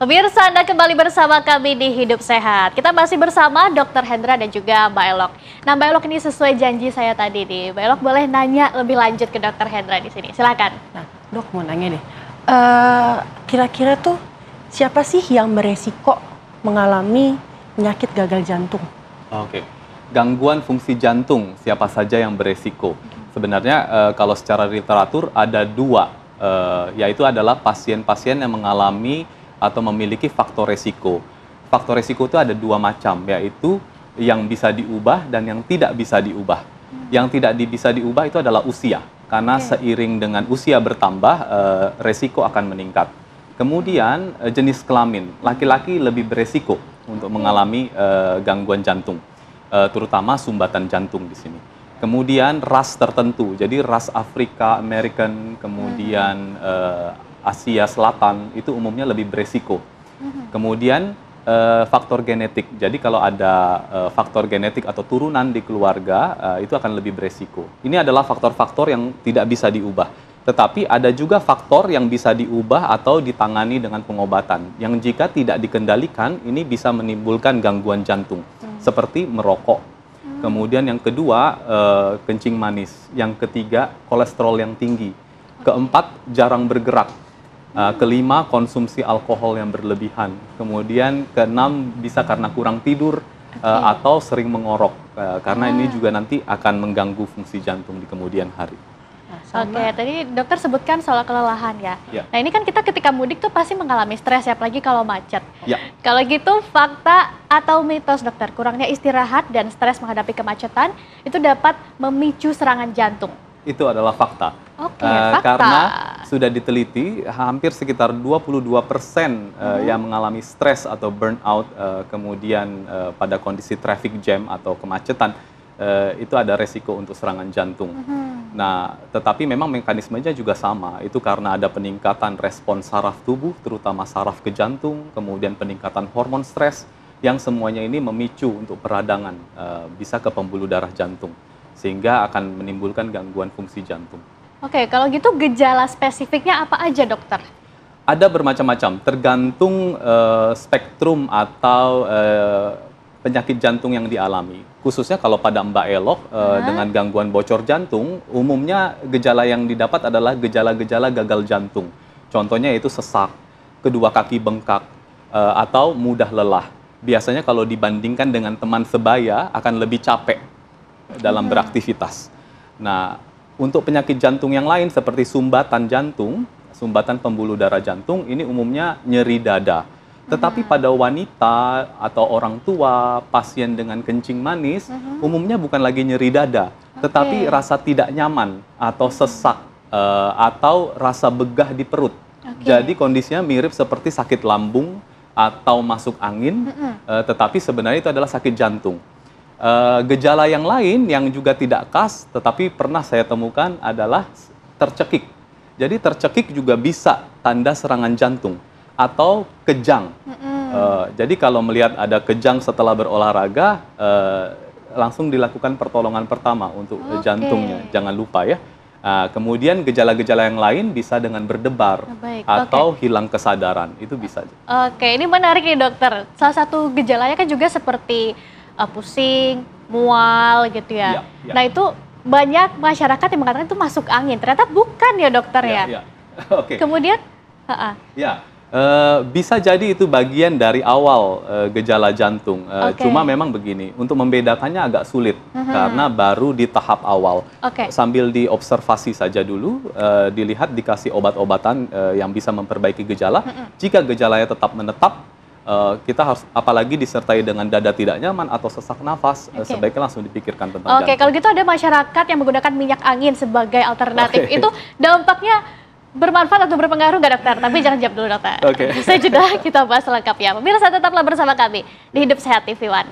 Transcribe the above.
Pemirsa, Anda kembali bersama kami di Hidup Sehat. Kita masih bersama Dr. Hendra dan juga Mbak Elok. Nah, Mbak Elok, ini sesuai janji saya tadi nih. Mbak Elok boleh nanya lebih lanjut ke Dr. Hendra di sini. Silakan. Nah, Dok mau nanya deh. Kira-kira tuh siapa sih yang beresiko mengalami penyakit gagal jantung? Oke. Gangguan fungsi jantung, siapa saja yang beresiko? Sebenarnya kalau secara literatur ada dua, yaitu adalah pasien-pasien yang mengalami atau memiliki faktor resiko. Faktor resiko itu ada dua macam, yaitu yang bisa diubah dan yang tidak bisa diubah. Yang tidak bisa diubah itu adalah usia, karena seiring dengan usia bertambah, resiko akan meningkat. Kemudian jenis kelamin, laki-laki lebih beresiko untuk mengalami gangguan jantung, terutama sumbatan jantung di sini. Kemudian ras tertentu, jadi ras Afrika, American, kemudian Asia Selatan itu umumnya lebih beresiko. Kemudian faktor genetik, jadi kalau ada faktor genetik atau turunan di keluarga itu akan lebih beresiko. Ini adalah faktor-faktor yang tidak bisa diubah. Tetapi ada juga faktor yang bisa diubah atau ditangani dengan pengobatan, yang jika tidak dikendalikan ini bisa menimbulkan gangguan jantung, seperti merokok. Kemudian yang kedua, kencing manis. Yang ketiga, kolesterol yang tinggi. Keempat, jarang bergerak. Kelima, konsumsi alkohol yang berlebihan. Kemudian keenam, bisa karena kurang tidur atau sering mengorok. Karena ini juga nanti akan mengganggu fungsi jantung di kemudian hari. Oke, tadi dokter sebutkan soal kelelahan ya. Nah, ini kan kita ketika mudik tuh pasti mengalami stres ya, apalagi kalau macet. Kalau gitu fakta atau mitos dokter, kurangnya istirahat dan stres menghadapi kemacetan itu dapat memicu serangan jantung? Itu adalah fakta. Fakta. Karena sudah diteliti hampir sekitar 22% yang mengalami stres atau burnout, kemudian pada kondisi traffic jam atau kemacetan, itu ada resiko untuk serangan jantung. Nah, tetapi memang mekanismenya juga sama. Itu karena ada peningkatan respons saraf tubuh, terutama saraf ke jantung, kemudian peningkatan hormon stres, yang semuanya ini memicu untuk peradangan, bisa ke pembuluh darah jantung, sehingga akan menimbulkan gangguan fungsi jantung. Oke, kalau gitu gejala spesifiknya apa aja dokter? Ada bermacam-macam, tergantung spektrum atau penyakit jantung yang dialami. Khususnya kalau pada Mbak Elok dengan gangguan bocor jantung, umumnya gejala yang didapat adalah gejala-gejala gagal jantung. Contohnya yaitu sesak, kedua kaki bengkak, atau mudah lelah. Biasanya kalau dibandingkan dengan teman sebaya akan lebih capek dalam beraktivitas. Nah, untuk penyakit jantung yang lain seperti sumbatan jantung, sumbatan pembuluh darah jantung, ini umumnya nyeri dada. Tetapi pada wanita atau orang tua, pasien dengan kencing manis, umumnya bukan lagi nyeri dada, tetapi rasa tidak nyaman atau sesak atau rasa begah di perut. Jadi kondisinya mirip seperti sakit lambung atau masuk angin, tetapi sebenarnya itu adalah sakit jantung. Gejala yang lain yang juga tidak khas, tetapi pernah saya temukan adalah tercekik. Jadi tercekik juga bisa tanda serangan jantung. Atau kejang. Jadi kalau melihat ada kejang setelah berolahraga, langsung dilakukan pertolongan pertama untuk jantungnya. Jangan lupa ya. Kemudian gejala-gejala yang lain bisa dengan berdebar atau hilang kesadaran. Itu bisa. Oke, ini menarik nih dokter. Salah satu gejalanya kan juga seperti pusing, mual gitu ya. Nah, itu banyak masyarakat yang mengatakan itu masuk angin. Ternyata bukan ya dokter ya. Kemudian bisa jadi itu bagian dari awal gejala jantung. Cuma memang begini, untuk membedakannya agak sulit karena baru di tahap awal. Sambil diobservasi saja dulu, dilihat dikasih obat-obatan yang bisa memperbaiki gejala. Jika gejalanya tetap menetap, kita harus apalagi disertai dengan dada tidak nyaman atau sesak nafas, sebaiknya langsung dipikirkan tentang jantung. Kalau gitu ada masyarakat yang menggunakan minyak angin sebagai alternatif. Itu dampaknya bermanfaat atau berpengaruh nggak dokter? Tapi jangan jawab dulu dokter. Saya jeda, kita bahas lengkapnya. Pemirsa tetaplah bersama kami di Hidup Sehat TV One.